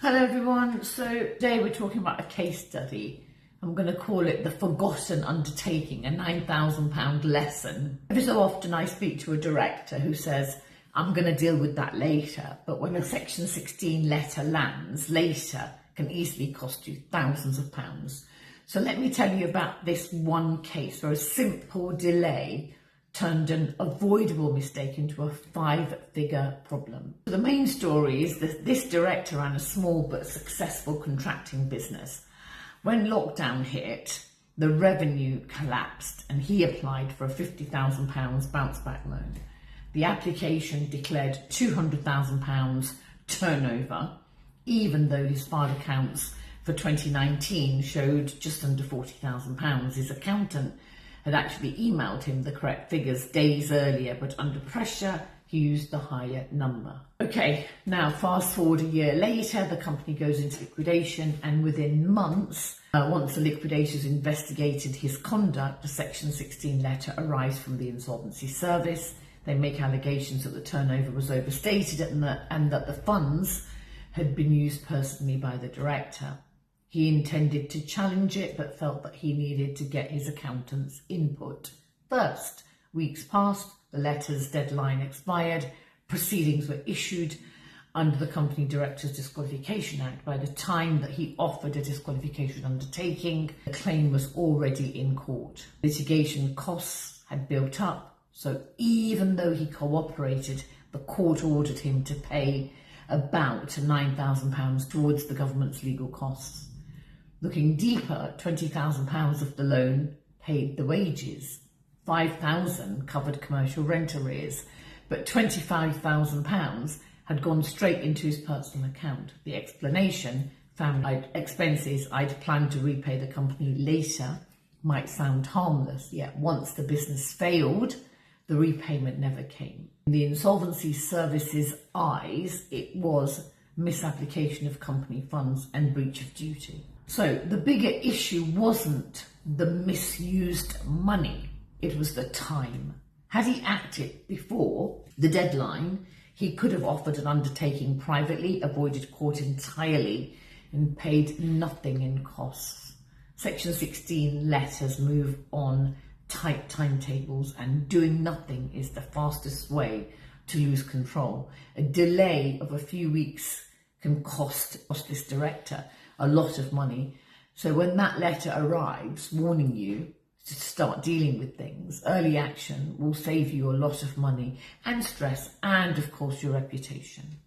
Hello everyone, so today we're talking about a case study. I'm going to call it the forgotten undertaking, a £9,000 lesson. Every so often I speak to a director who says, I'm going to deal with that later, but when a section 16 letter lands, later can easily cost you thousands of pounds. So let me tell you about this one case where a simple delay turned an avoidable mistake into a 5-figure problem. The main story is that this director ran a small but successful contracting business. When lockdown hit, the revenue collapsed and he applied for a £50,000 bounce back loan. The application declared £200,000 turnover, even though his file accounts for 2019 showed just under £40,000. His accountant had actually emailed him the correct figures days earlier, but under pressure, he used the higher number. Okay, now fast forward a year later, the company goes into liquidation, and within months, once the liquidators investigated his conduct, a Section 16 letter arrives from the Insolvency Service. They make allegations that the turnover was overstated and that the funds had been used personally by the director. He intended to challenge it, but felt that he needed to get his accountant's input first. Weeks passed, the letter's deadline expired, proceedings were issued under the Company Directors Disqualification Act. By the time that he offered a disqualification undertaking, the claim was already in court. Litigation costs had built up, so even though he cooperated, the court ordered him to pay about £9,000 towards the government's legal costs. Looking deeper, £20,000 of the loan paid the wages, £5,000 covered commercial rent arrears, but £25,000 had gone straight into his personal account. The explanation, family expenses I'd planned to repay the company later, might sound harmless, yet once the business failed, the repayment never came. In the Insolvency Service's eyes, it was misapplication of company funds and breach of duty. So the bigger issue wasn't the misused money, it was the time. Had he acted before the deadline, he could have offered an undertaking privately, avoided court entirely, and paid nothing in costs. Section 16 letters move on tight timetables, and doing nothing is the fastest way to lose control. A delay of a few weeks can cost this director a lot of money. So when that letter arrives warning you to start dealing with things, early action will save you a lot of money and stress and, of course, your reputation.